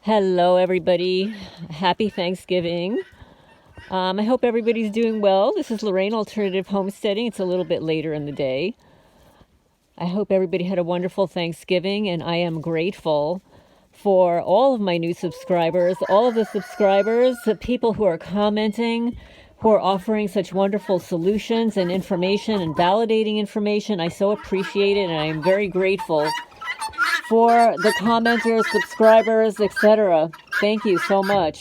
Hello, everybody. Happy Thanksgiving. I hope everybody's doing well. This is Lorraine, Alternative Homesteading. It's a little bit later in the day. I hope everybody had a wonderful Thanksgiving, and I am grateful for all of my new subscribers, all of the subscribers, the people who are commenting, who are offering such wonderful solutions and information and validating information. I so appreciate it, and I am very grateful for the commenters, subscribers, etc. Thank you so much.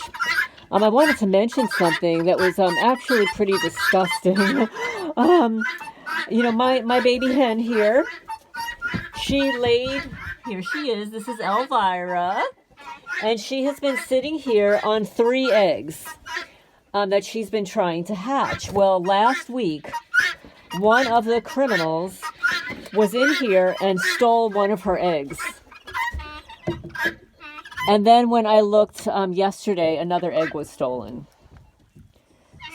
I wanted to mention something that was actually pretty disgusting. My baby hen here, here she is, this is Elvira, and she has been sitting here on 3 eggs that she's been trying to hatch. Well, last week, one of the criminals was in here and stole one of her eggs. And then when I looked yesterday, another egg was stolen.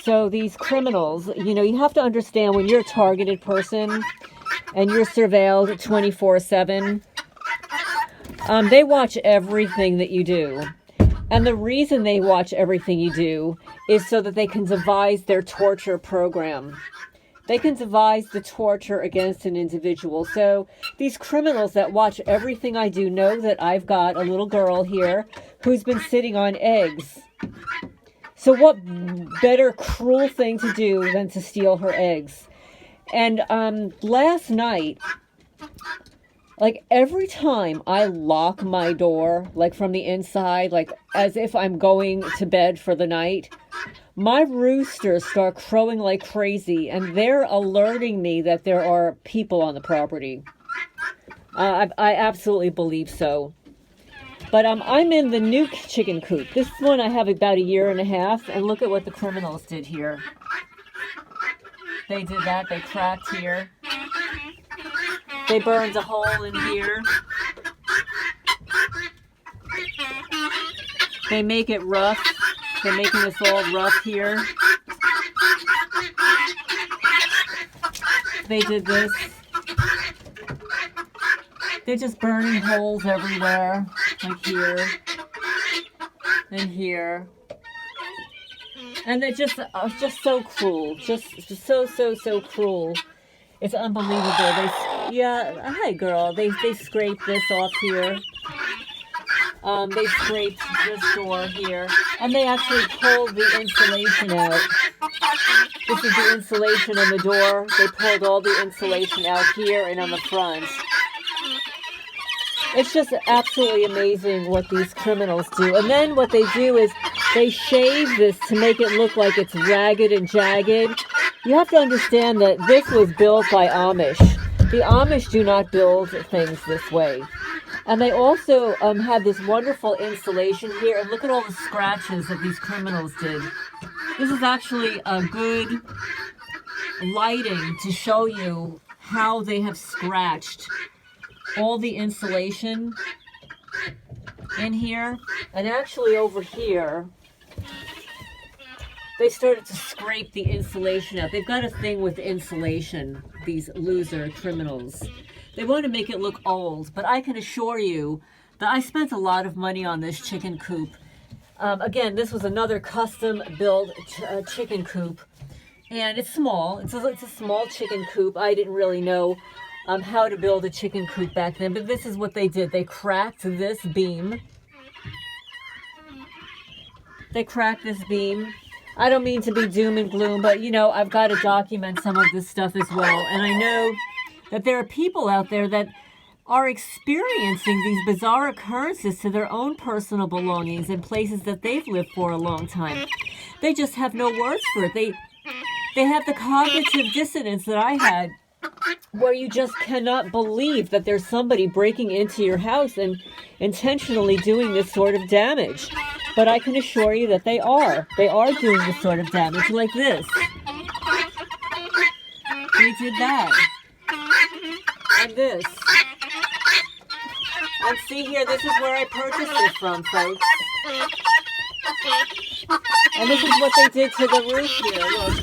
So these criminals, you have to understand when you're a targeted person and you're surveilled 24/7, they watch everything that you do. And the reason they watch everything you do is so that they can devise their torture program. They can devise the torture against an individual. So these criminals that watch everything I do know that I've got a little girl here who's been sitting on eggs. So what better cruel thing to do than to steal her eggs? And last night, like every time I lock my door, like from the inside, like as if I'm going to bed for the night, my roosters start crowing like crazy, and they're alerting me that there are people on the property. I absolutely believe so. But I'm in the new chicken coop. This one I have about 1.5 years, and look at what the criminals did here. They did that. They cracked here. They burned a hole in here. They make it rough. They're making this all rough here. They did this. They're just burning holes everywhere, like here and here. And they're just so cruel. Just so cruel. It's unbelievable. Hi girl. They scraped this off here. They scraped this door here, and they actually pulled the insulation out. This is the insulation on the door. They pulled all the insulation out here and on the front. It's just absolutely amazing what these criminals do. And then what they do is they shave this to make it look like it's ragged and jagged. You have to understand that this was built by Amish. The Amish do not build things this way. And they also have this wonderful insulation here. And look at all the scratches that these criminals did. This is actually a good lighting to show you how they have scratched all the insulation in here. And actually over here, they started to scrape the insulation out. They've got a thing with insulation, these loser criminals. They want to make it look old, but I can assure you that I spent a lot of money on this chicken coop. Again, this was another custom-built chicken coop, and it's small. It's a small chicken coop. I didn't really know how to build a chicken coop back then, but this is what they did. They cracked this beam. They cracked this beam. I don't mean to be doom and gloom, but, I've got to document some of this stuff as well, and I know that there are people out there that are experiencing these bizarre occurrences to their own personal belongings in places that they've lived for a long time. They just have no words for it. They have the cognitive dissonance that I had, where you just cannot believe that there's somebody breaking into your house and intentionally doing this sort of damage. But I can assure you that they are. They are doing this sort of damage like this. They did that. And this. And see here, this is where I purchased this from, folks. And this is what they did to the roof here, look.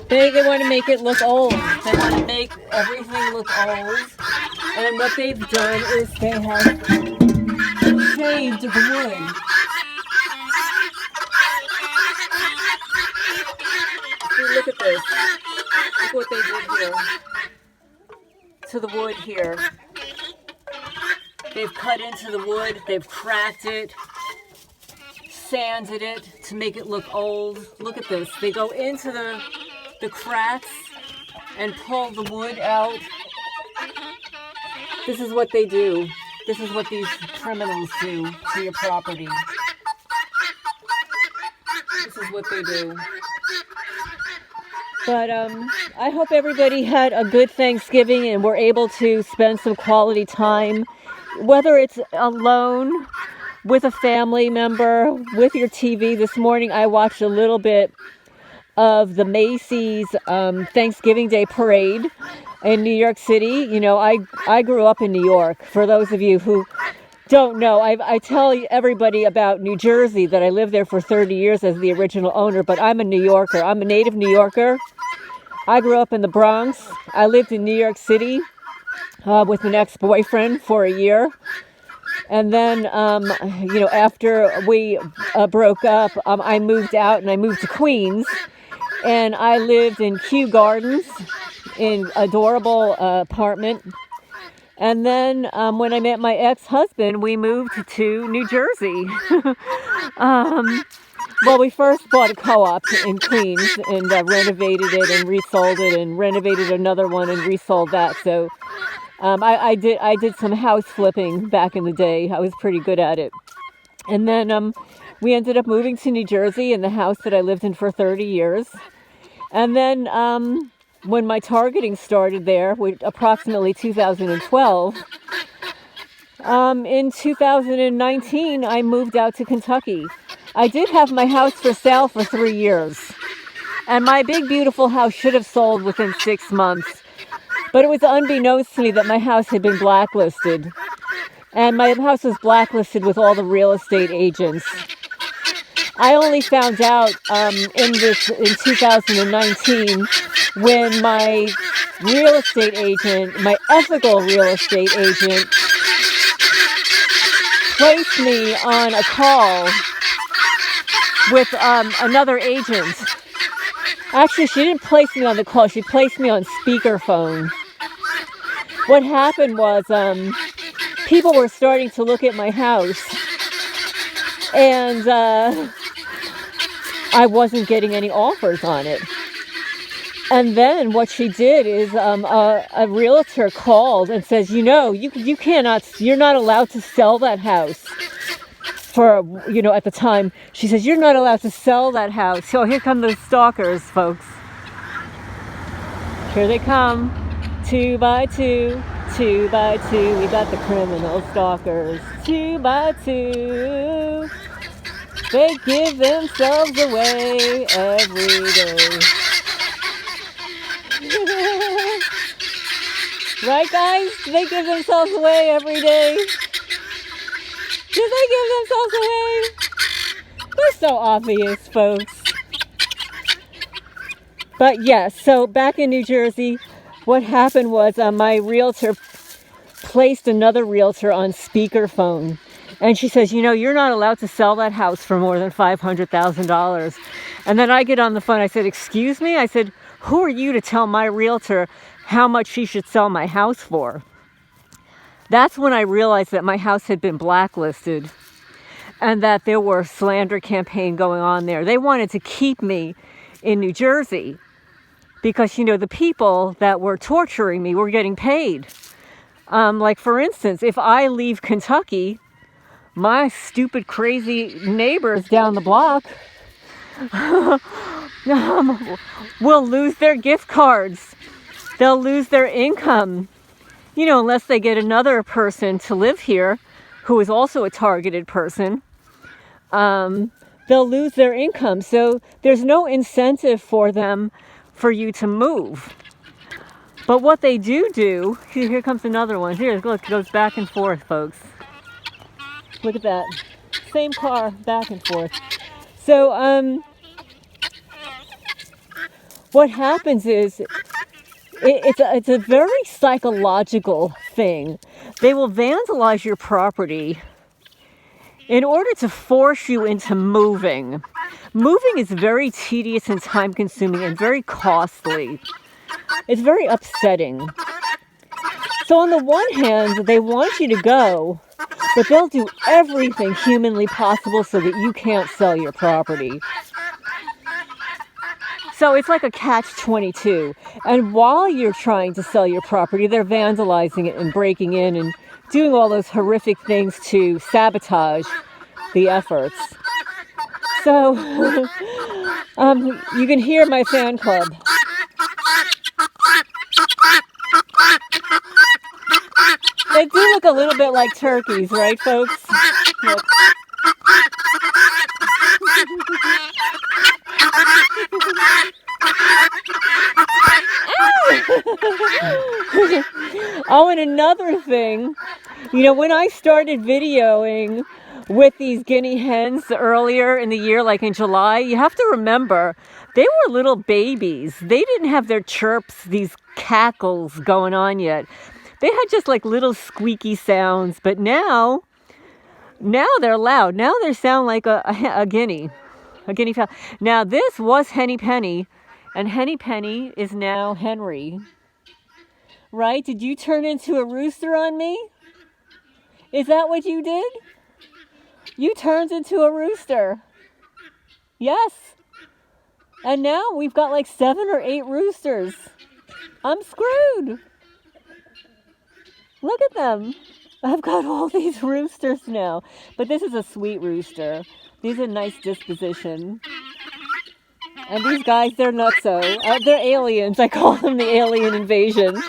They want to make it look old. They want to make everything look old. And what they've done is they have shaved the wood. See, look at this. Look what they did here. To the wood here. They've cut into the wood. They've cracked it. Sanded it to make it look old. Look at this. They go into the cracks and pull the wood out. This is what they do. This is what these criminals do to your property. This is what they do. But I hope everybody had a good Thanksgiving and were able to spend some quality time, whether it's alone, with a family member, with your TV. This morning I watched a little bit of the Macy's Thanksgiving Day Parade in New York City. You know, I grew up in New York. For those of you who don't know, I tell everybody about New Jersey, that I lived there for 30 years as the original owner, but I'm a New Yorker. I'm a native New Yorker. I grew up in the Bronx. I lived in New York City with an ex-boyfriend for a year. And then, you know, after we broke up, I moved out and I moved to Queens. And I lived in Kew Gardens in adorable apartment. And then when I met my ex-husband, we moved to New Jersey. Well, we first bought a co-op in Queens and renovated it and resold it and renovated another one and resold that. So I did some house flipping back in the day. I was pretty good at it. And then we ended up moving to New Jersey in the house that I lived in for 30 years. And then when my targeting started there, approximately 2012, in 2019, I moved out to Kentucky. I did have my house for sale for 3 years. And my big, beautiful house should have sold within 6 months. But it was unbeknownst to me that my house had been blacklisted. And my house was blacklisted with all the real estate agents. I only found out in 2019 when my real estate agent, my ethical real estate agent, placed me on a call with another agent. Actually, she didn't place me on the call. She placed me on speakerphone. What happened was people were starting to look at my house, and I wasn't getting any offers on it. And then what she did is a realtor called and says, you know, you're not allowed to sell that house. For, you know, at the time, she says, you're not allowed to sell that house. So here come the stalkers, folks. Here they come. 2 by 2, 2 by 2. We got the criminal stalkers. 2 by 2. They give themselves away every day. Right, guys? They give themselves away every day. Do they give themselves away? They're so obvious, folks. But yes, so back in New Jersey, what happened was my realtor placed another realtor on speakerphone. And she says, you know, you're not allowed to sell that house for more than $500,000. And then I get on the phone. I said, excuse me? I said, who are you to tell my realtor how much she should sell my house for? That's when I realized that my house had been blacklisted and that there were slander campaign going on there. They wanted to keep me in New Jersey because, you know, the people that were torturing me were getting paid. Like, for instance, if I leave Kentucky, my stupid, crazy neighbors down the block will lose their gift cards. They'll lose their income. You know, unless they get another person to live here who is also a targeted person, they'll lose their income. So there's no incentive for them for you to move. But what they do, here comes another one. Here, look, it goes back and forth, folks. Look at that. Same car, back and forth. So, what happens is it's a very psychological thing. They will vandalize your property in order to force you into moving. Moving is very tedious and time consuming and very costly. It's very upsetting. So on the one hand, they want you to go, but they'll do everything humanly possible so that you can't sell your property. So it's like a catch-22. And while you're trying to sell your property, they're vandalizing it and breaking in and doing all those horrific things to sabotage the efforts. So you can hear my fan club. They do look a little bit like turkeys, right, folks? Look. Oh, and another thing, when I started videoing with these guinea hens earlier in the year, like in July, you have to remember, they were little babies. They didn't have their chirps, these cackles going on yet. They had just like little squeaky sounds, but now they're loud. Now they sound like a guinea fowl. Now this was Henny Penny, and Henny Penny is now Henry. Right? Did you turn into a rooster on me? Is that what you did? You turned into a rooster. Yes. And now we've got like 7 or 8 roosters. I'm screwed. Look at them. I've got all these roosters now. But this is a sweet rooster. These are nice disposition. And these guys, they're nutso. They're aliens. I call them the alien invasion.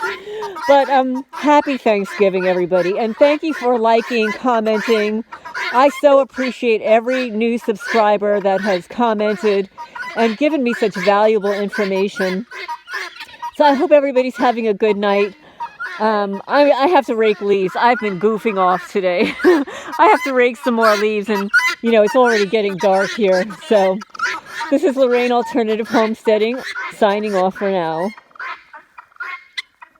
But happy Thanksgiving, everybody. And thank you for liking, commenting. I so appreciate every new subscriber that has commented and given me such valuable information. So I hope everybody's having a good night. I have to rake leaves. I've been goofing off today. I have to rake some more leaves, and it's already getting dark here. So this is Lorraine Alternative Homesteading, signing off for now.